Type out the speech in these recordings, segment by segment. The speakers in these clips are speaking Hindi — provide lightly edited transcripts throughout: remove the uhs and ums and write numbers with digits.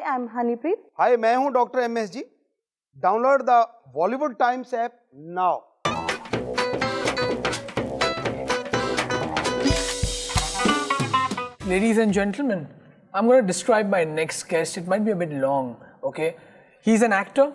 I'm Hanipreet. हाय, मैं हूं doctor MS ji. Download the Bollywood Times app now. Ladies and gentlemen, I'm going to describe my next guest. It might be a bit long, okay? He's an actor,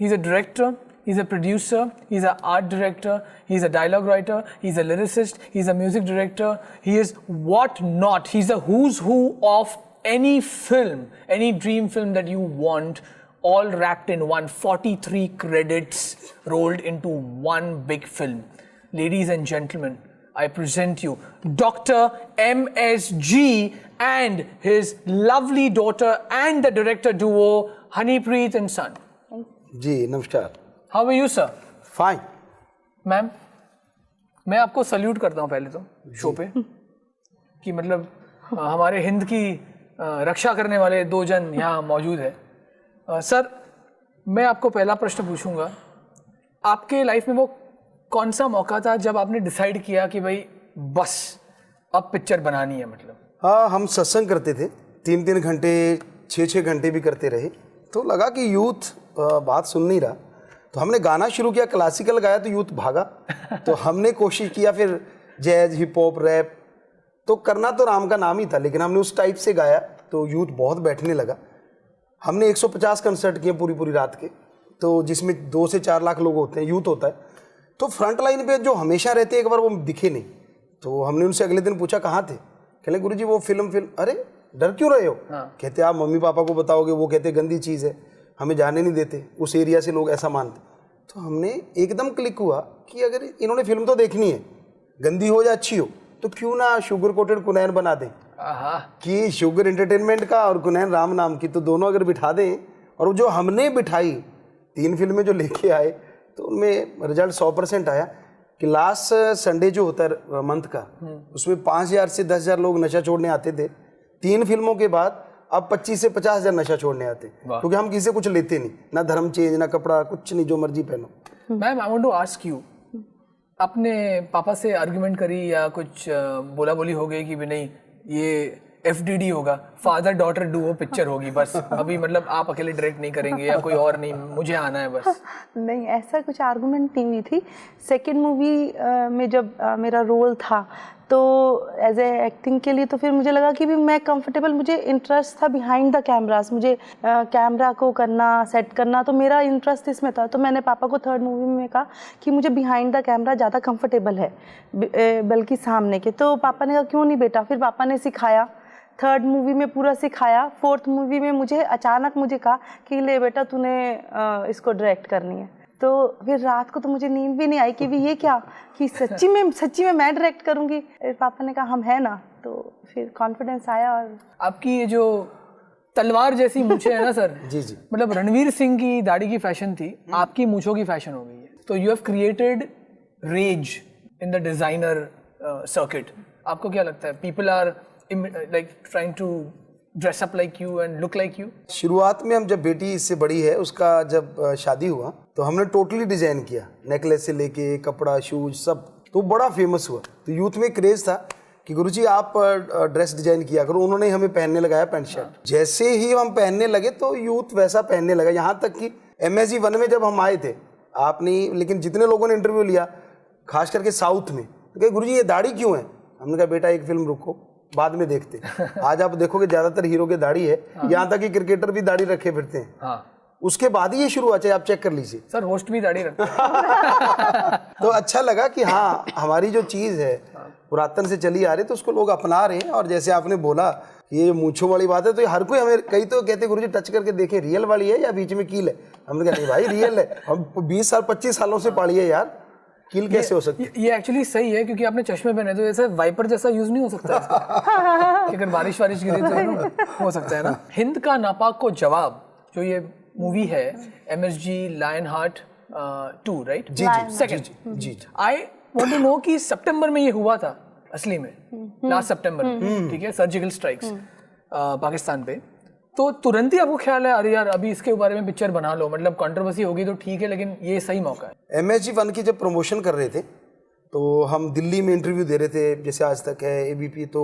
he's a director, he's a producer, he's an art director, he's a dialogue writer, he's a lyricist, he's a music director, he is what not. He's a who's who of any film, any dream film that you want, all wrapped in one. 43 credits rolled into one big film. Ladies and gentlemen, I present you Dr. MSG and his lovely daughter and the director duo Hanipreet and Son. जी नमस्कार. How are you, sir? Fine. Ma'am, मैं आपको सल्यूट करता हूँ पहले तो शो पे कि मतलब हमारे हिंद की रक्षा करने वाले दो जन यहाँ मौजूद है. सर, मैं आपको पहला प्रश्न पूछूंगा. आपके लाइफ में वो कौन सा मौका था जब आपने डिसाइड किया कि भाई बस अब पिक्चर बनानी है? मतलब हाँ, हम सत्संग करते थे 3-3 घंटे 6-6 घंटे भी करते रहे. तो लगा कि यूथ बात सुन नहीं रहा, तो हमने गाना शुरू किया. क्लासिकल गाया तो यूथ भागा. तो हमने कोशिश किया फिर जैज, हिप हॉप, रैप. तो करना तो राम का नाम ही था, लेकिन हमने उस टाइप से गाया तो यूथ बहुत बैठने लगा. हमने 150 कंसर्ट किए पूरी रात के, तो जिसमें 2 से 4 लाख लोग होते हैं, यूथ होता है. तो फ्रंट लाइन पे जो हमेशा रहते एक बार वो दिखे नहीं. तो हमने उनसे अगले दिन पूछा कहाँ थे. कहले गुरुजी वो फिल्म. अरे डर क्यों रहे हो? कहते आप मम्मी पापा को बताओगे, वो कहते गंदी चीज़ है, हमें जाने नहीं देते. उस एरिया से लोग ऐसा मानते. तो हमने एकदम क्लिक हुआ कि अगर इन्होंने फिल्म तो देखनी है, गंदी हो या अच्छी हो, तो क्यों ना शुगर कोटेड कुनैन बना दें. कि शुगर एंटरटेनमेंट का और कुनैन राम नाम की, तो दोनों अगर बिठा दें. और जो हमने बिठाई 3 फिल्में जो लेके आए, तो उनमें रिजल्ट 100% आया. कि लास्ट संडे जो होता है मंथ का, उसमें 5,000 से 10,000 लोग नशा छोड़ने आते थे. 3 फिल्मों के बाद अब 25 से 50,000 नशा छोड़ने आते, क्योंकि हम किसी से कुछ लेते नहीं, ना धर्म चेंज, ना कपड़ा, कुछ नहीं, जो मर्जी पहनो. Ma'am, I want to ask you, अपने पापा से आर्ग्यूमेंट करी या कुछ बोला बोली हो गई कि भी नहीं ये FDD होगा, फादर डॉटर डुओ पिक्चर होगी बस, अभी मतलब आप अकेले डायरेक्ट नहीं करेंगे या कोई और नहीं, मुझे आना है बस? नहीं, ऐसा कुछ आर्गुमेंट नहीं हुई थी. सेकंड मूवी में जब मेरा रोल था तो एज ए एक्टिंग के लिए, तो फिर मुझे लगा कि भी मैं कंफर्टेबल, मुझे इंटरेस्ट था बिहाइंड द कैमरास, मुझे कैमरा को करना, सेट करना, तो मेरा इंटरेस्ट इसमें था. तो मैंने पापा को थर्ड मूवी में कहा कि मुझे बिहाइंड द कैमरा ज़्यादा कंफर्टेबल है बल्कि सामने के. तो पापा ने कहा क्यों नहीं बेटा. फिर पापा ने सिखाया, थर्ड मूवी में पूरा सिखाया. फोर्थ मूवी में मुझे अचानक कहा कि ले बेटा तूने इसको डायरेक्ट करनी है. तो फिर रात को तो मुझे नींद भी नहीं आई कि भी ये क्या, कि सच्ची में मैं डायरेक्ट करूँगी. पापा ने कहा हम है ना, तो फिर कॉन्फिडेंस आया. और आपकी ये जो तलवार जैसी मूछें है ना सर, जी, मतलब रणवीर सिंह की दाढ़ी की फैशन थी, आपकी मूछों की फैशन हो गई है. तो you have created rage in the designer circuit. आपको क्या लगता है, people are like trying to dress up like you and look like you? शुरुआत में हम जब बेटी इससे बड़ी है उसका जब शादी हुआ, तो हमने टोटली डिजाइन किया, नेकलेस से लेके कपड़ा, शूज सब. तो बड़ा फेमस हुआ. तो यूथ में क्रेज था कि गुरुजी आप ड्रेस डिजाइन किया करो. उन्होंने हमें पहनने लगाया पैंट शर्ट. जैसे ही हम पहनने लगे तो यूथ वैसा पहनने लगा. यहाँ तक कि MSG 1 में जब हम आए थे, आपने, लेकिन जितने लोगों ने इंटरव्यू लिया खास करके साउथ में, तो कहे गुरुजी ये दाढ़ी क्यों है. हमने कहा बेटा एक फिल्म रुको, बाद में देखते. आज आप देखोगे ज्यादातर हीरो के दाढ़ी है. यहाँ तक कि क्रिकेटर भी दाढ़ी रखे फिरते हैं. उसके बाद ही ये शुरू हुआ, चाहे आप चेक कर लीजिए. सर होस्ट भी दाढ़ी रखते हैं. तो अच्छा लगा कि हाँ, हमारी जो चीज है पुरातन से चली आ रही, तो उसको लोग अपना रहे हैं. और जैसे आपने बोला ये मूंछों वाली बात है, तो हर कोई हमें, कई तो कहते गुरुजी टच करके देखें रियल वाली है या बीच में कील है. हमने कहा नहीं भाई रियल है, हम 20 साल 25 सालों से पाली है यार, कील कैसे हो सकती है. ये एक्चुअली सही है, क्योंकि आपने चश्मे पहने तो ऐसा वाइपर जैसा यूज नहीं हो सकता कि अगर बारिश गिरी तो हो सकता है ना. हिंद का नापाक को जवाब जो ये मूवी है, MSG लायनहार्ट 2, राइट? जी सेकंड. जी. आई वांट टू नो कि सितंबर में ये हुआ था असली में, लास्ट सितंबर में, ठीक है, सर्जिकल स्ट्राइक्स पाकिस्तान पे. तो तुरंत ही आपको ख्याल है अरे यार अभी इसके बारे में पिक्चर बना लो, मतलब कंट्रोवर्सी होगी तो ठीक है, लेकिन ये सही मौका है. MSG 1 की जब प्रमोशन कर रहे थे, तो हम दिल्ली में इंटरव्यू दे रहे थे, जैसे आज तक है ABP. तो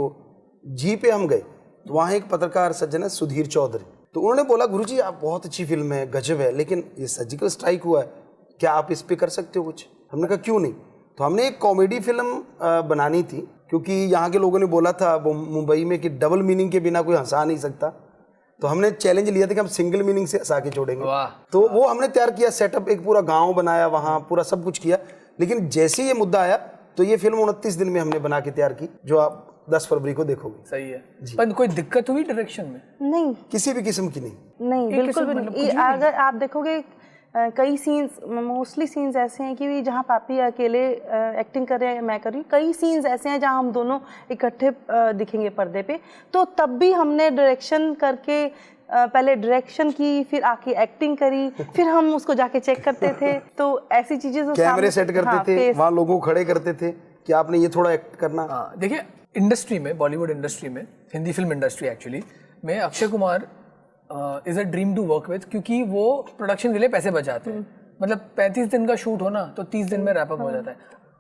जी पे हम गए, तो वहाँ एक पत्रकार सज्जन है सुधीर चौधरी, तो उन्होंने बोला गुरुजी आप बहुत अच्छी फिल्म है, गजब है, लेकिन ये सर्जिकल स्ट्राइक हुआ है, क्या आप इस पे कर सकते हो कुछ? हमने कहा क्यों नहीं। तो हमने एक कॉमेडी फिल्म बनानी थी, क्योंकि यहाँ के लोगों ने बोला था मुंबई में कि डबल मीनिंग के बिना कोई हंसा नहीं सकता। तो हमने चैलेंज लिया था कि हम सिंगल मीनिंग से हंसा के छोड़ेंगे। तो वो हमने तैयार किया, सेटअप, एक पूरा गाँव बनाया, वहाँ पूरा सब कुछ किया। लेकिन जैसे ही ये मुद्दा आया तो ये फिल्म 29 दिन में हमने बना के तैयार की, जो आप 10 फरवरी को देखोगे। सही है। पर कोई दिक्कत हुई डायरेक्शन में? नहीं, किसी भी किस्म की नहीं। बिल्कुल भी नहीं। अगर आप देखोगे कई सीन्स, मोस्टली सीन्स ऐसे हैं कि जहाँ पापी अकेले एक्टिंग कर रहे हैं, मैं कर रही हूँ, कई सीन्स ऐसे हैं जहाँ हम दोनों इकट्ठे दिखेंगे पर्दे पे। तो तब भी हमने डायरेक्शन करके पहले डायरेक्शन की, फिर आके एक्टिंग करी, फिर हम उसको जाके चेक करते थे। तो ऐसी चीजें जो कैमरे सेट करते थे, वहाँ लोगों को खड़े करते थे कि आपने ये थोड़ा एक्ट करना। देखिए इंडस्ट्री में, बॉलीवुड इंडस्ट्री में, हिंदी फिल्म इंडस्ट्री एक्चुअली में Akshay Kumar is a dream to work with, क्योंकि वो प्रोडक्शन के लिए पैसे बचाते हैं। मतलब 35 दिन का शूट हो ना तो 30 दिन में रैप अप हो जाता है।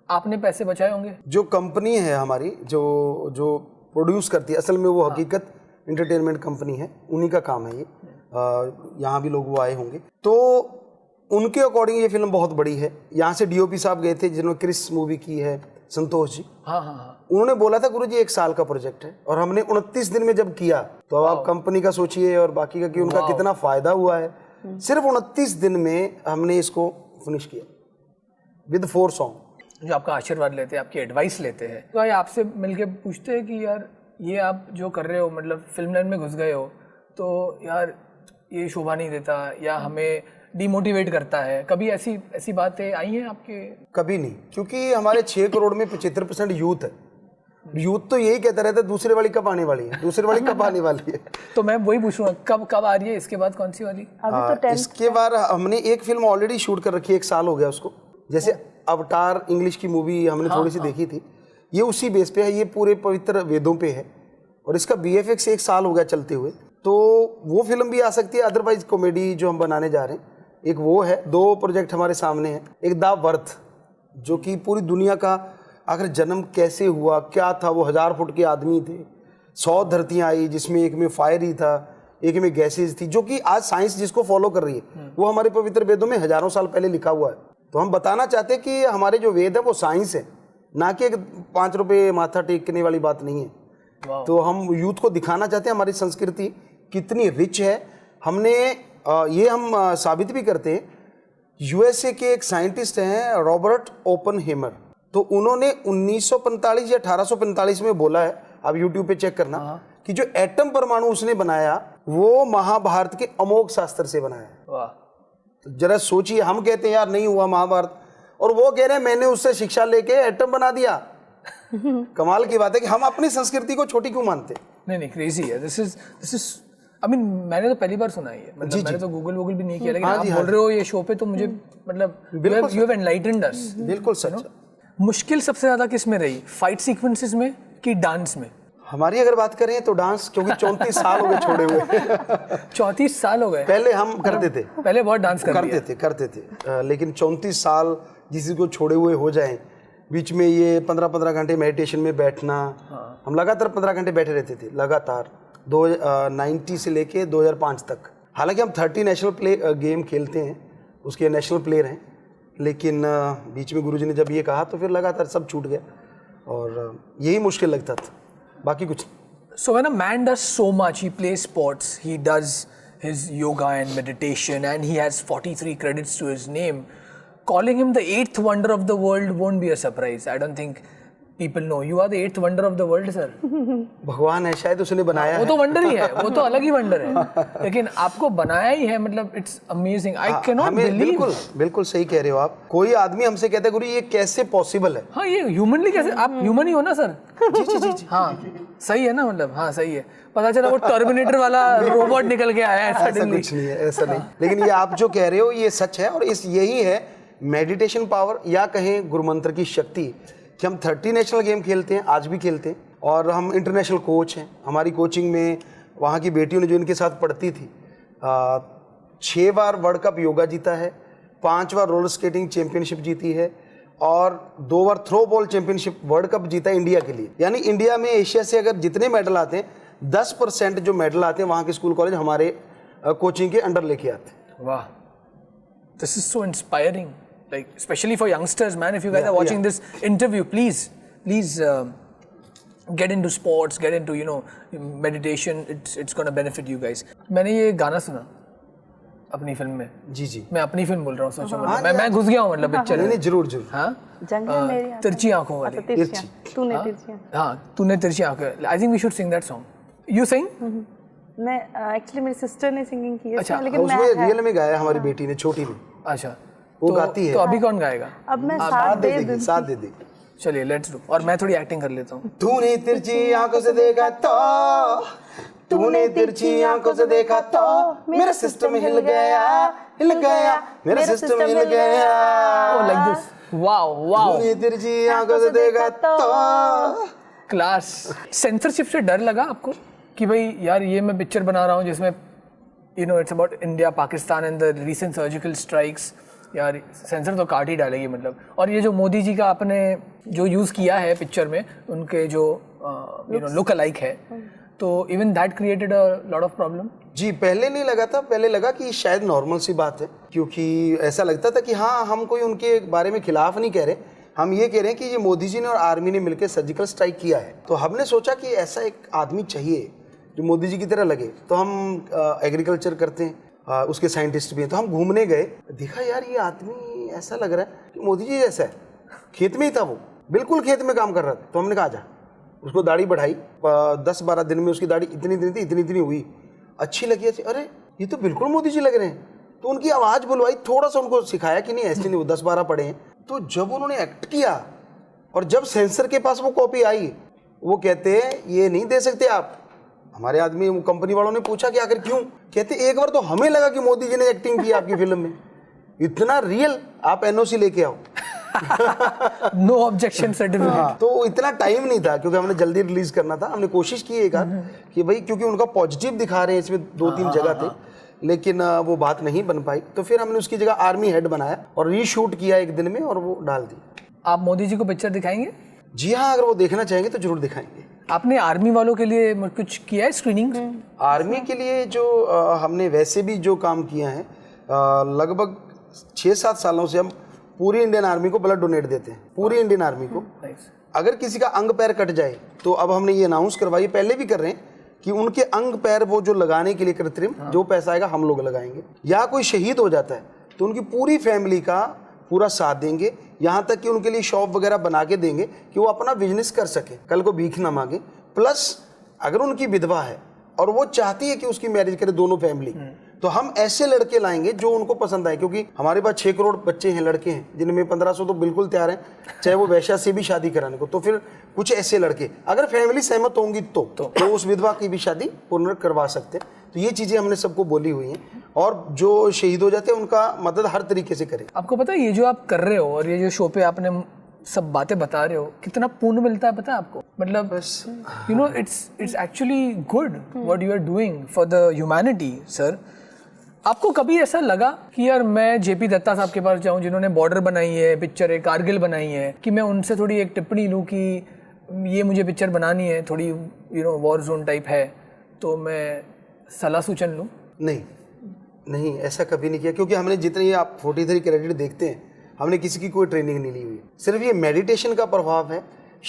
आपने पैसे बचाए होंगे? जो कंपनी है हमारी, जो प्रोड्यूस करती है, असल में वो हकीकत एंटरटेनमेंट कंपनी है, उन्हीं का काम है ये। यहाँ भी लोग वो आए होंगे, तो उनके अकॉर्डिंग ये फिल्म बहुत बड़ी है। यहाँ से डीओपी साहब गए थे जिन्होंने क्रिस मूवी की है, संतोष जी। हाँ। उन्होंने बोला था गुरुजी 1 साल का प्रोजेक्ट है, और हमने 29 दिन में जब किया तो अब आप कंपनी का सोचिए और बाकी का कि उनका कितना फायदा हुआ है। सिर्फ 29 दिन में हमने इसको फिनिश किया विद 4 सॉन्ग। जो आपका आशीर्वाद लेते हैं, आपकी एडवाइस लेते हैं, तो आपसे मिलके पूछते हैं कि यार ये आप जो कर रहे हो, मतलब फिल्म लाइन में घुस गए हो, तो यार ये शोभा नहीं देता या हमें डिमोटिवेट करता है, कभी ऐसी बातें आई हैं आपके? कभी नहीं, क्योंकि हमारे 6 करोड़ में 75% यूथ है। यूथ तो यही कहता रहता है दूसरे वाली कब आने वाली है, दूसरे वाली कब आने वाली है। तो मैं वही पूछूंगा कब आ रही है, इसके बाद कौन सी वाली? अभी तो इसके बाद हमने एक फिल्म ऑलरेडी शूट कर रखी है, 1 साल हो गया उसको। जैसे अवतार इंग्लिश की मूवी हमने थोड़ी सी देखी थी, ये उसी बेस पे है, ये पूरे पवित्र वेदों पे है, और इसका BFX 1 साल हो गया चलते हुए। तो वो फिल्म भी आ सकती है। अदरवाइज कॉमेडी जो हम बनाने जा रहे हैं, एक वो है। 2 प्रोजेक्ट हमारे सामने हैं। एक द वर्थ, जो कि पूरी दुनिया का आखिर जन्म कैसे हुआ, क्या था, वो 1000 फुट के आदमी थे, 100 धरतियाँ आई, जिसमें एक में फायर ही था, एक में गैसेज थी, जो कि आज साइंस जिसको फॉलो कर रही है, वो हमारे पवित्र वेदों में हजारों साल पहले लिखा हुआ है। तो हम बताना चाहते हैं कि हमारे जो वेद है वो साइंस है, ना कि 5 रुपये माथा टेकने वाली बात नहीं है। तो हम यूथ को दिखाना चाहते हैं हमारी संस्कृति कितनी रिच है। हमने ये हम साबित भी करते हैं। USA के एक साइंटिस्ट हैं रॉबर्ट ओपनहेमर, तो उन्होंने 1945 या 1845 में बोला है, आप YouTube पे चेक करना, कि जो एटम परमाणु उसने बनाया वो महाभारत के अमोघ शास्त्र से बनाया है। तो जरा सोचिए, हम कहते हैं यार नहीं हुआ महाभारत, और वो कह रहे हैं मैंने उससे शिक्षा लेके एटम बना दिया। कमाल की बात है कि हम अपनी संस्कृति को छोटी क्यों मानते? नहीं, क्रेजी है। दिस इज आई मीन मैंने तो पहली बार सुना है, मतलब मैंने तो गूगल भी नहीं किया, लेकिन आप बोल रहे हो ये शो पे, तो मुझे मतलब यू हैव एनलाइटेंड अस। बिल्कुल सच। मुश्किल सबसे ज्यादा किस में रही, फाइट सीक्वेंसेस में कि डांस में? हमारी अगर बात करें तो डांस, क्योंकि 34 साल हो गए छोड़े हुए। 34 साल हो गए। पहले हम करते थे, पहले बहुत डांस करते थे, लेकिन 34 साल जिसी को छोड़े हुए हो जाएं, बीच में ये 15-15 घंटे मेडिटेशन में बैठना। हम लगातार 15 घंटे बैठे रहते थे लगातार, 1990 से लेके 2005 तक। हालांकि हम 30 नेशनल गेम खेलते हैं, उसके नेशनल प्लेयर हैं, लेकिन बीच में गुरुजी ने जब ये कहा तो फिर लगातार सब छूट गया, और यही मुश्किल लगता था, बाकी कुछ नहीं। So when a man does so much, he plays sports, he does his yoga and meditation, and he has 43 credits to his name, calling him the 8th wonder of the world won't be a surprise. I don't think people know you are the 8th wonder of the world, sir. भगवान है, शायद उसने बनाया वो तो वंडर ही है, वो तो अलग ही वंडर है, लेकिन आपको बनाया ही है, मतलब it's amazing. I can not believe. बिल्कुल सही कह रहे हो आप। कोई आदमी हमसे कहता है गुरु ये कैसे पॉसिबल है? हाँ, ये ह्यूमनली कैसे? आप ह्यूमन ही हो ना सर? जी। हाँ सही है ना, मतलब हाँ सही है। पता चला वो टर्मिनेटर वाला रोबोट निकल के आया है। ऐसा कुछ नहीं है, ऐसा नहीं। लेकिन ये आप जो कह रहे हो ये सच है, और यही है मेडिटेशन पावर, या कहें गुरुमंत्र की शक्ति, कि हम 30 नेशनल गेम खेलते हैं, आज भी खेलते हैं, और हम इंटरनेशनल कोच हैं। हमारी कोचिंग में वहाँ की बेटियों ने जो इनके साथ पढ़ती थी, 6 बार वर्ल्ड कप योगा जीता है, 5 बार रोलर स्केटिंग चैंपियनशिप जीती है, और 2 बार throw ball championship world cup जीता है इंडिया के लिए। यानी इंडिया में एशिया से अगर जितने मेडल आते हैं, 10% जो मेडल आते हैं वहाँ के स्कूल कॉलेज हमारे कोचिंग के अंडर लेके आते हैं। Wow, this is so inspiring. Like especially for youngsters, man. If you guys are watching this interview, please get into sports, get into meditation. It's gonna benefit you guys. मैंने ये गाना सुना अपनी फिल्म में। जी जी, मैं अपनी फिल्म बोल रहा हूँ, सोचो मतलब मैं घुस गया हूँ मतलब पिक्चर में। नहीं जरूर जरूर। हाँ, जंग है मेरी आंखों तिरछी आंखों वाली। में। तिरछियाँ, तूने तिरछियाँ। हाँ, तूने तिरछी आंखें। I think we should sing that song. You sing? मैं एक्चुअली मेरी सिस्टर ने सिंगिंग की है अच्छा, उसमें, लेकिन उसमें मैं रियल में गाया हमारी बेटी ने, छोटी ने, अच्छा, वो गाती है। तो अभी कौन गाएगा? अब मैं साथ साथ दे दे देगी, साथ दे देगी। चलिए लेट्स डू। और मैं थोड़ी एक्टिंग कर लेता हूँ। तूने तिरछी आंखों से देखा तो, तूने तिरछी आंखों से देखा तो मेरा सिस्टम हिल गया, मेरा सिस्टम हिल गया। Oh, like this. Wow, wow. तूने तिरछी आंखों से देखा तो। क्लास। सेंसरशिप से डर लगा आपको कि भाई यार ये मैं पिक्चर बना रहा हूँ जिसमें it's about India Pakistan and the recent surgical strikes, यार सेंसर तो काट ही डालेगी मतलब। और ये जो मोदी जी का आपने जो यूज़ किया है पिक्चर में, उनके जो लुक अलाइक है, तो even that created a lot of problem. जी, पहले नहीं लगा था, पहले लगा कि शायद नॉर्मल सी बात है, क्योंकि ऐसा लगता था कि हाँ हम कोई उनके बारे में खिलाफ नहीं कह रहे, हम ये कह रहे हैं कि ये मोदी जी ने और आर्मी ने मिलकर सर्जिकल स्ट्राइक किया है। तो हमने सोचा कि ऐसा एक आदमी चाहिए जो मोदी जी की तरह लगे। तो हम एग्रीकल्चर करते हैं, उसके साइंटिस्ट भी हैं, तो हम घूमने गए, देखा यार ये आदमी ऐसा लग रहा है कि मोदी जी जैसा है। खेत में ही था वो, बिल्कुल खेत में काम कर रहा था। तो हमने कहा जा, उसको दाढ़ी बढ़ाई, 10-12 दिन में उसकी दाढ़ी इतनी हुई, अच्छी लगी। अरे ये तो बिल्कुल मोदी जी लग रहे हैं। तो उनकी आवाज़ बुलवाई, थोड़ा सा उनको सिखाया कि नहीं ऐसे नहीं, वो 10-12 पढ़े हैं। तो जब उन्होंने एक्ट किया और जब सेंसर के पास वो कॉपी आई, वो कहते हैं ये नहीं दे सकते आप। हमारे आदमी कंपनी वालों ने पूछा कि आखिर क्यों? कहते एक बार तो हमें लगा कि मोदी जी ने एक्टिंग की आपकी फिल्म में, इतना रियल, आप एनओसी लेके आओ। No objection certificate. तो इतना टाइम नहीं था, क्योंकि हमने जल्दी रिलीज करना था। हमने कोशिश की एक आध कि भाई, क्योंकि उनका पॉजिटिव दिखा रहे हैं इसमें 2-3 जगह थे, लेकिन वो बात नहीं बन पाई। तो फिर हमने उसकी जगह आर्मी हेड बनाया और रीशूट किया एक दिन में और वो डाल दी। आप मोदी जी को पिक्चर दिखाएंगे? जी हाँ, अगर वो देखना चाहेंगे तो जरूर दिखाएंगे। आपने आर्मी वालों के लिए कुछ किया है स्क्रीनिंग? आर्मी के लिए जो हमने वैसे भी जो काम किया है, लगभग 6-7 सालों से हम पूरी इंडियन आर्मी को ब्लड डोनेट देते हैं, पूरी इंडियन आर्मी को। अगर किसी का अंग पैर कट जाए तो अब हमने ये अनाउंस करवाई, पहले भी कर रहे हैं, कि उनके अंग पैर वो जो लगाने के लिए कृत्रिम जो पैसा आएगा हम लोग लगाएंगे। या कोई शहीद हो जाता है तो उनकी पूरी फैमिली का पूरा साथ देंगे, यहाँ तक कि उनके लिए शॉप वगैरह बना के देंगे कि वो अपना बिजनेस कर सके, कल को भीख ना मांगे। प्लस अगर उनकी विधवा है और वो चाहती है कि उसकी मैरिज करे दोनों फैमिली, तो हम ऐसे लड़के लाएंगे जो उनको पसंद आए, क्योंकि हमारे पास 6 करोड़ बच्चे हैं, लड़के हैं, जिनमें 1500 तो बिल्कुल तैयार हैं, चाहे वो वैश्या से भी शादी कराने को। तो फिर कुछ ऐसे लड़के, अगर फैमिली सहमत होंगी तो उस विधवा की भी शादी पूर्ण करवा सकते हैं। तो ये चीज़ें हमने सबको बोली हुई हैं, और जो शहीद हो जाते हैं उनका मदद हर तरीके से करें। आपको पता है ये जो आप कर रहे हो और ये जो शो पे आपने सब बातें बता रहे हो, कितना पुण्य मिलता है पता है आपको? मतलब it's actually good what you are doing for the humanity sir. आपको कभी ऐसा लगा कि यार मैं जेपी दत्ता साहब के पास जाऊं, जिन्होंने बॉर्डर बनाई है, पिक्चर है, कारगिल बनाई है, कि मैं उनसे थोड़ी एक टिप्पणी लूं कि ये मुझे पिक्चर बनानी है, थोड़ी वॉर जोन टाइप है, तो मैं सलाह सूचन लूं? नहीं, ऐसा कभी नहीं किया, क्योंकि हमने जितने आप 43 क्रेडिट देखते हैं, हमने किसी की कोई ट्रेनिंग नहीं ली हुई। सिर्फ ये मेडिटेशन का प्रभाव है,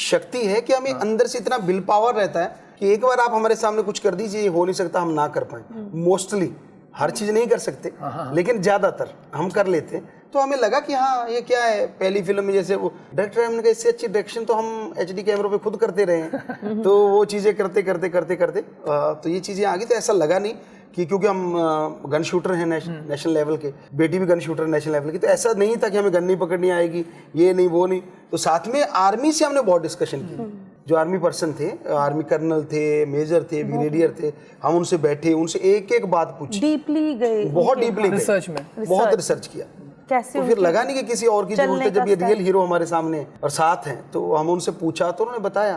शक्ति है कि हमें अंदर से इतना विल पावर रहता है कि एक बार आप हमारे सामने कुछ कर दीजिए, ये हो नहीं सकता हम ना कर पाए। मोस्टली हर चीज़ नहीं कर सकते, लेकिन ज़्यादातर हम कर लेते हैं। तो हमें लगा कि हाँ ये क्या है, पहली फिल्म में जैसे वो डायरेक्टर, हमने कहा इससे अच्छी डायरेक्शन तो हम HD कैमरों पे खुद करते रहे हैं। तो वो चीज़ें करते तो ये चीज़ें आ गई। तो ऐसा लगा नहीं कि क्योंकि हम गन शूटर हैं नेशनल लेवल के, बेटी भी गन शूटर नेशनल लेवल की, तो ऐसा नहीं था कि हमें गन नहीं पकड़नी आएगी, ये नहीं वो नहीं। तो साथ में आर्मी से हमने बहुत डिस्कशन की, जो आर्मी पर्सन थे, आर्मी कर्नल थे, मेजर थे, ब्रिगेडियर थे, हम उनसे बैठे, उनसे एक बात पूछी, डीपली गए, बहुत डीपली रिसर्च में बहुत रिसर्च किया। कैसे तो फिर लगा नहीं कि किसी और की जरूरत है, जब ये रियल हीरो हमारे सामने और साथ हैं। तो हम उनसे पूछा तो उन्होंने बताया,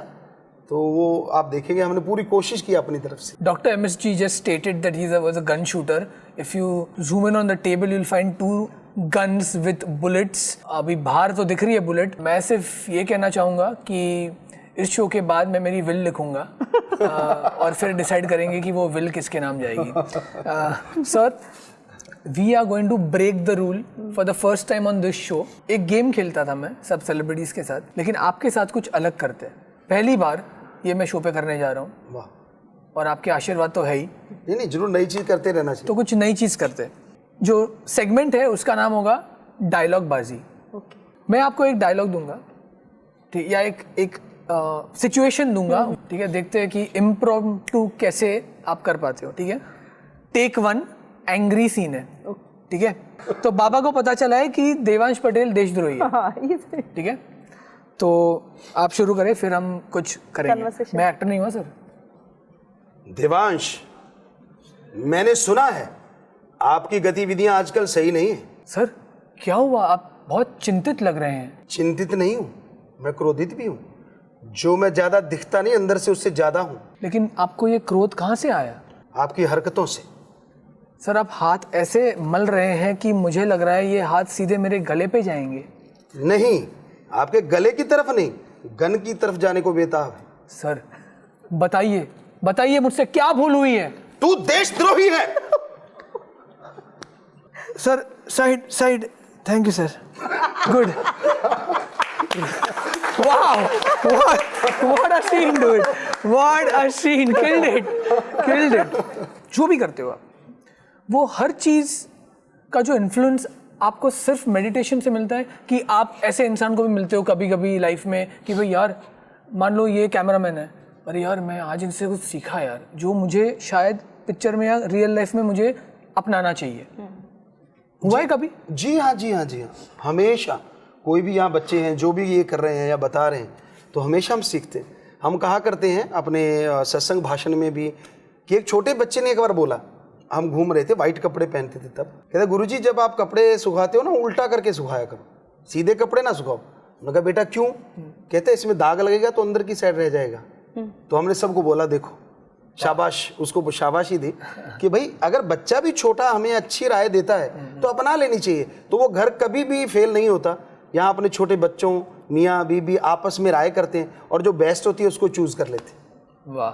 तो वो आप देखेंगे हमने पूरी कोशिश की अपनी तरफ से। Dr. MSG just stated that he was a gun shooter. If you zoom in on the table, you'll find 2 guns with bullets. अभी बाहर तो दिख रही है बुलेट। मैं सिर्फ ये कहना चाहूँगा कि इस शो के बाद मैं मेरी विल लिखूंगा और फिर डिसाइड करेंगे कि वो विल किसके नाम जाएगी। Sir, we are going to break the rule for the first time on this show. एक गेम खेलता था मैं सब सेलिब्रिटीज़ के साथ, लेकिन आपके साथ कुछ अलग करते हैं। पहली बार ये मैं शो पे करने जा रहा हूँ। वाह, और आपके आशीर्वाद तो है ही, नहीं जरूर नई चीज़ करते रहना चाहिए। तो कुछ नई चीज़ करते हैं। जो सेगमेंट है उसका नाम होगा डायलॉग बाजी। मैं आपको एक डायलॉग दूंगा, ठीक, या एक सिचुएशन दूंगा, ठीक है। देखते हैं कि इम्प्रोम्प्टू कैसे आप कर पाते हो, ठीक है। टेक 1, एंग्री सीन है, ठीक है। तो बाबा को पता चला है कि देवांश पटेल देशद्रोही है, ठीक है। तो आप शुरू करें, फिर हम कुछ करेंगे। मैं एक्टर नहीं हुआ सर। देवांश, मैंने सुना है आपकी गतिविधियां आजकल सही नहीं है। सर क्या हुआ, आप बहुत चिंतित लग रहे हैं। चिंतित नहीं हूँ, मैं क्रोधित भी हूँ। जो मैं ज्यादा दिखता नहीं, अंदर से उससे ज्यादा हूँ। लेकिन आपको ये क्रोध कहाँ से आया? आपकी हरकतों से। सर आप हाथ ऐसे मल रहे हैं कि मुझे लग रहा है ये हाथ सीधे मेरे गले पे जाएंगे। नहीं, आपके गले की तरफ नहीं, गन की तरफ जाने को बेताब है। सर बताइए बताइए, मुझसे क्या भूल हुई है? तू देशद्रोही है। Sir side side, thank you sir, good. Wow, what a scene, dude. What a scene, killed it. जो भी करते हो आप, वो हर चीज़ का जो इन्फ्लुएंस आपको सिर्फ मेडिटेशन से मिलता है, कि आप ऐसे इंसान को भी मिलते हो कभी कभी लाइफ में कि भाई यार, मान लो ये कैमरामैन है, अरे यार मैं आज इनसे कुछ सीखा यार, जो मुझे शायद पिक्चर में या रियल लाइफ में मुझे अपनाना चाहिए। हुआ है कभी? जी हाँ, जी हाँ, जी हाँ, हमेशा। कोई भी यहाँ बच्चे हैं जो भी ये कर रहे हैं या बता रहे हैं, तो हमेशा हम सीखते हैं। हम कहा करते हैं अपने सत्संग भाषण में भी कि एक छोटे बच्चे ने एक बार बोला, हम घूम रहे थे, वाइट कपड़े पहनते थे तब, कहते गुरुजी जब आप कपड़े सुखाते हो ना, उल्टा करके सुखाया करो, सीधे कपड़े ना सुखाओ। मैंने कहा बेटा क्यों? कहते इसमें दाग लगेगा तो अंदर की साइड रह जाएगा। तो हमने सबको बोला देखो, शाबाश, उसको शाबाशी दी कि भाई अगर बच्चा भी छोटा हमें अच्छी राय देता है तो अपना लेनी चाहिए। तो वो घर कभी भी फेल नहीं होता। यहाँ अपने छोटे बच्चों, मियाँ बीबी आपस में राय करते हैं और जो बेस्ट होती है उसको चूज कर लेते हैं। वाह,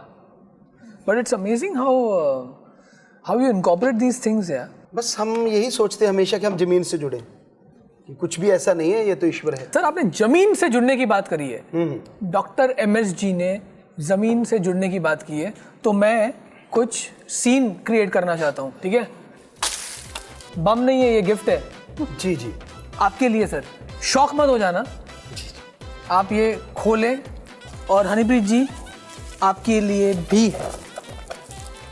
but it's amazing how you incorporate these things यार। बस हम यही सोचते हैं हमेशा कि हम जमीन से जुड़े, कि कुछ भी ऐसा नहीं है, ये तो ईश्वर है। सर आपने जमीन से जुड़ने की बात करी है, डॉक्टर MS जी ने जमीन से जुड़ने की बात की है, तो मैं कुछ सीन क्रिएट करना चाहता हूँ, ठीक है। बम नहीं है, ये गिफ्ट है जी जी आपके लिए सर, शौक मत हो जाना। आप ये खोलें, और हनीप्रीत जी आपके लिए भी,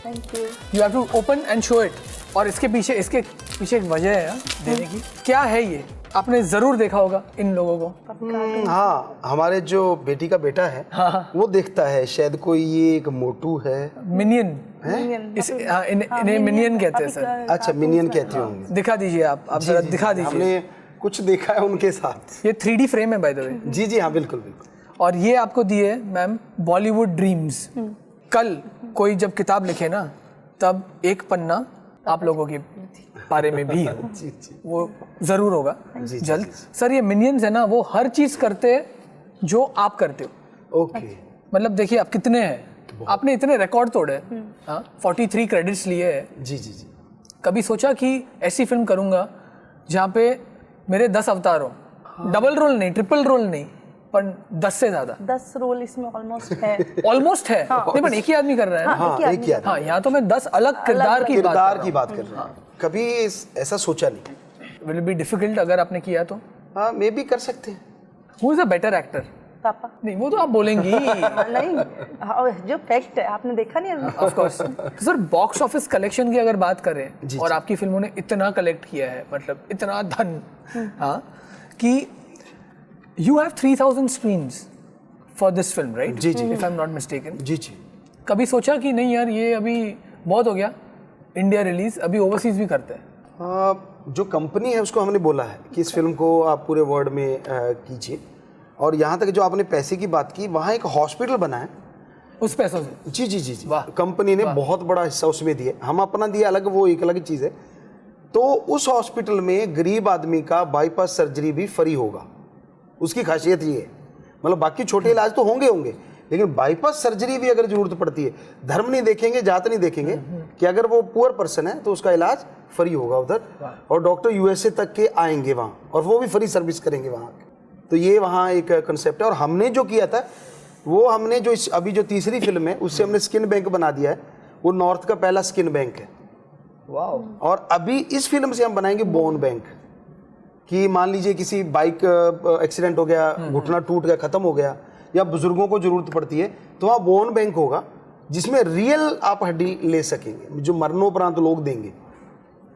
thank you. You have to open and show it. और इसके पीछे एक वजह है देने की। क्या है ये? आपने जरूर देखा होगा इन लोगों को। हाँ, हमारे जो बेटी का बेटा है वो देखता है शायद। कोई ये एक मोटू है, मिनियन, इन्हें मिनियन कहते हैं सर। अच्छा मिनियन कहते होंगे। दिखा दीजिए आप जरा दिखा दीजिए। हमने कुछ देखा है उनके साथ। ये 3D फ्रेम है बाय द वे। जी जी हाँ, बिल्कुल बिल्कुल। और ये आपको दिए मैम बॉलीवुड ड्रीम्स। कल कोई जब किताब लिखे ना, तब एक पन्ना आप लोगों के बारे में भी हो, वो जरूर होगा जल्द। सर ये मिनियंस है ना, वो हर चीज करते हैं जो आप करते हो। ओके, मतलब देखिए आप कितने हैं, आपने इतने रिकॉर्ड तोड़े। हाँ, 43 क्रेडिट्स लिए हैं। जी जी जी। कभी सोचा कि ऐसी फिल्म करूंगा जहाँ पे मेरे 10 अवतार हो, डबल रोल नहीं, ट्रिपल रोल नहीं, पर 10 से ज्यादा। 10 रोल इसमें ऑलमोस्ट है। ऑलमोस्ट है। नहीं, पर एक ही आदमी कर रहा है ना। हाँ, एक ही आदमी। हाँ, यहाँ तो मैं 10 अलग किरदार की बात कर रहा हूँ। कभी ऐसा सोचा नहीं। विल बी डिफिकल्ट अगर आपने किया तो? हाँ, मे भी कर सकते हैं। Who is a better actor? पापा। नहीं, वो तो आप बोलेंगी। नहीं, जो फैक्ट है आपने देखा नहीं अभी। Of course. Sir box office collection की अगर बात करें, और आपकी फिल्मों ने इतना कलेक्ट किया है, मतलब इतना धन, हाँ, कि you have 3000 screens for this film, right? Ji ji, if I'm not mistaken. जी जी। कभी सोचा कि नहीं यार ये अभी बहुत हो गया, इंडिया रिलीज, अभी ओवरसीज भी करते हैं? जो कंपनी है उसको हमने बोला है कि इस फिल्म को आप पूरे वर्ल्ड में कीजिए। और यहाँ तक जो आपने पैसे की बात की, वहाँ एक हॉस्पिटल बना है उस पैसों से। जी जी जी जी। वाह। कंपनी ने बहुत बड़ा हिस्सा उसमें दिया, हम अपना दिया अलग, वो एक अलग चीज़ है। तो उस हॉस्पिटल में गरीब आदमी का बाईपास सर्जरी भी फ्री होगा। उसकी खासियत ये है, मतलब बाकी छोटे इलाज तो होंगे होंगे, लेकिन बाईपास सर्जरी भी अगर जरूरत पड़ती है, धर्म नहीं देखेंगे, जात नहीं देखेंगे कि अगर वो पुअर पर्सन है तो उसका इलाज फ्री होगा उधर, और डॉक्टर यूएसए तक के आएंगे वहाँ, और वो भी फ्री सर्विस करेंगे वहाँ। तो ये वहाँ एक कंसेप्ट है। और हमने जो किया था वो हमने जो अभी जो तीसरी फिल्म है उससे हमने स्किन बैंक बना दिया है, वो नॉर्थ का पहला स्किन बैंक है। वाओ। और अभी इस फिल्म से हम बनाएंगे बोन बैंक, कि मान लीजिए किसी बाइक एक्सीडेंट हो गया, घुटना टूट गया, खत्म हो गया, या बुजुर्गों को जरूरत पड़ती है, तो वहाँ बोन बैंक होगा जिसमें रियल आप हड्डी ले सकेंगे, जो मरणोपरांत लोग देंगे।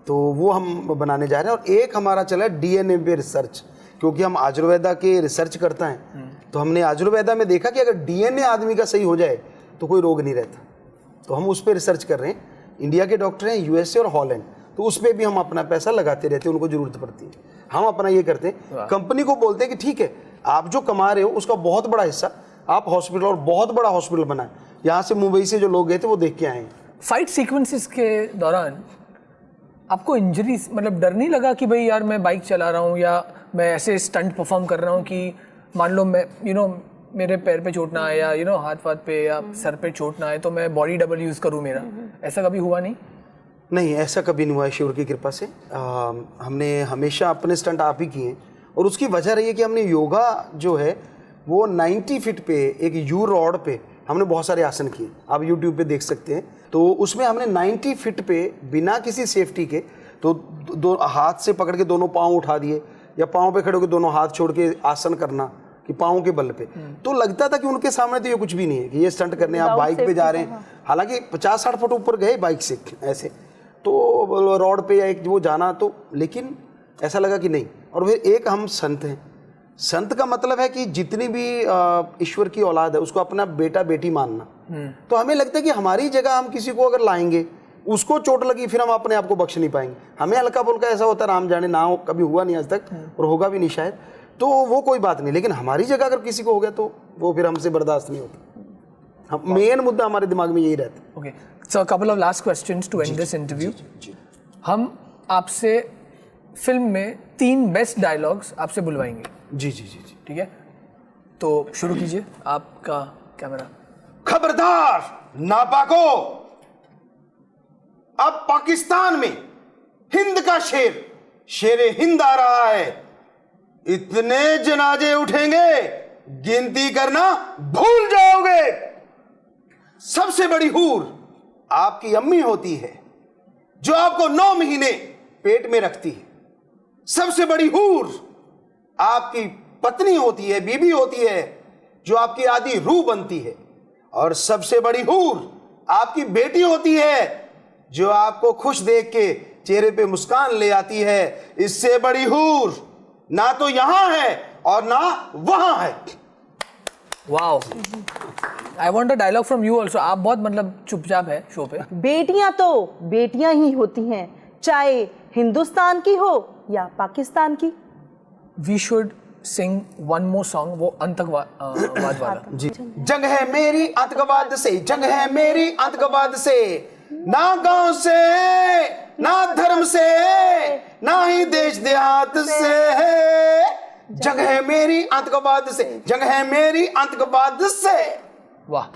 तो वो हम बनाने जा रहे हैं। और एक हमारा चला है डीएनए पे रिसर्च, क्योंकि हम आयुर्वेदा के रिसर्च करता है, तो हमने आयुर्वेदा में देखा कि अगर डीएनए आदमी का सही हो जाए तो कोई रोग नहीं रहता। तो हम उस पर रिसर्च कर रहे हैं। इंडिया के डॉक्टर हैं, यूएसए और हॉलैंड, तो उस पर भी हम अपना पैसा लगाते रहते हैं, उनको जरूरत पड़ती है। हम अपना ये करते हैं, कंपनी को बोलते हैं कि ठीक है, आप जो कमा रहे हो उसका बहुत बड़ा हिस्सा आप हॉस्पिटल, और बहुत बड़ा हॉस्पिटल बनाए। यहाँ से मुंबई से जो लोग गए थे वो देख के आए हैं। फाइट सीक्वेंसेस के दौरान आपको इंजरीज, मतलब डर नहीं लगा कि भाई यार मैं बाइक चला रहा हूँ या मैं ऐसे स्टंट परफॉर्म कर रहा हूँ कि मान लो मैं मेरे पैर पे चोट ना आए, या हाथ वाथ पे या सर पे चोट ना आए, तो मैं बॉडी डबल यूज़ करूँ मेरा, ऐसा कभी हुआ नहीं? नहीं, ऐसा कभी नहीं हुआ है ईश्वर की कृपा से। हमने हमेशा अपने स्टंट आप ही किए, और उसकी वजह रही है कि हमने योगा जो है वो 90 फीट पे एक यू रॉड पे हमने बहुत सारे आसन किए, आप यूट्यूब पे देख सकते हैं। तो उसमें हमने 90 फीट पे बिना किसी सेफ्टी के, तो दो हाथ से पकड़ के दोनों पाँव उठा दिए, या पाँव पे खड़े होकर दोनों हाथ छोड़ के आसन करना कि पाँव के बल पे। तो लगता था कि उनके सामने तो ये कुछ भी नहीं है कि ये स्टंट करने आप बाइक पे जा रहे हैं, हालांकि 50-60 फुट ऊपर गए बाइक से ऐसे, तो रोड पे या एक वो जाना, तो लेकिन ऐसा लगा कि नहीं। और फिर एक हम संत हैं, संत का मतलब है कि जितनी भी ईश्वर की औलाद है उसको अपना बेटा बेटी मानना। तो हमें लगता है कि हमारी जगह हम किसी को अगर लाएंगे, उसको चोट लगी, फिर हम अपने आप को बख्श नहीं पाएंगे। हमें हल्का फुल्का ऐसा होता है, राम जाने ना हो, कभी हुआ नहीं आज तक और होगा भी नहीं शायद, तो वो कोई बात नहीं। लेकिन हमारी जगह अगर किसी को हो गया तो वो फिर हमसे बर्दाश्त नहीं होता। हम मेन मुद्दा हमारे दिमाग में यही रहता है। Okay, so couple of last questions to end this interview. हम आपसे फिल्म में 3 बेस्ट डायलॉग्स आपसे बुलवाएंगे। जी जी जी जी, ठीक है, तो शुरू कीजिए, आपका कैमरा। खबरदार नापाको, अब पाकिस्तान में हिंद का शेर शेरे हिंद आ रहा है, इतने जनाजे उठेंगे गिनती करना भूल जाओगे। सबसे बड़ी हूर आपकी अम्मी होती है जो आपको 9 महीने पेट में रखती है। सबसे बड़ी हूर आपकी पत्नी होती है, बीबी होती है, जो आपकी आधी रूह बनती है। और सबसे बड़ी हूर आपकी बेटी होती है जो आपको खुश देख के चेहरे पे मुस्कान ले आती है। इससे बड़ी हूर ना तो यहां है और ना वहां है। Wow, I want a dialogue from you also. आप बहुत मतलब चुपचाप है शो पे। बेटियां तो बेटियां ही होती हैं, चाहे हिंदुस्तान की हो या पाकिस्तान की। We should sing one more song, वो आतंकवाद वाला। जी, जंग है मेरी आतंकवाद से, जंग है मेरी आतंकवाद से, ना गांव से ना धर्म से ना ही देश देहात से है। जंग है मेरी आतंकवाद से, जंग है मेरी आतंकवाद से। वाह,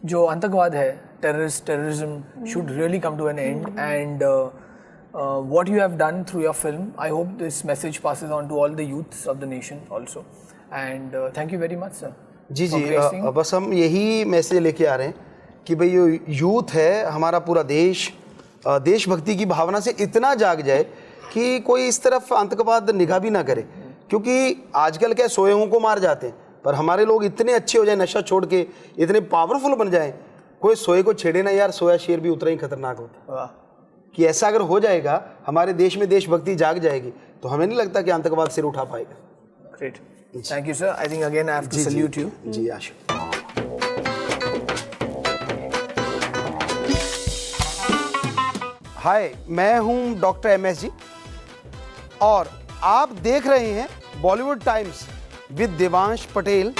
जो आतंकवाद है, terrorism should really come to an end, and what you have done through your film, I hope this message passes on to all the youths of the nation also, and thank you very much sir. जी जी, बस हम यही मैसेज लेके आ रहे हैं कि भाई ये यूथ है हमारा पूरा देश, देशभक्ति की भावना से इतना जाग जाए कि कोई इस तरफ आतंकवाद निगाह भी ना करे। क्योंकि आजकल क्या सोए हुओं को मार जाते हैं, पर हमारे लोग इतने अच्छे हो जाए, नशा छोड़ के इतने पावरफुल बन जाएं, कोई सोए को छेड़े ना यार, सोया शेर भी उतना ही खतरनाक होता है। कि ऐसा अगर हो जाएगा, हमारे देश में देशभक्ति जाग जाएगी, तो हमें नहीं लगता कि आतंकवाद सिर उठा पाएगा। Great, thank you sir. I think again I have to salute you. जी आशु। हाय, मैं हूं डॉक्टर MS जी और आप देख रहे हैं बॉलीवुड टाइम्स विद देवांश पटेल।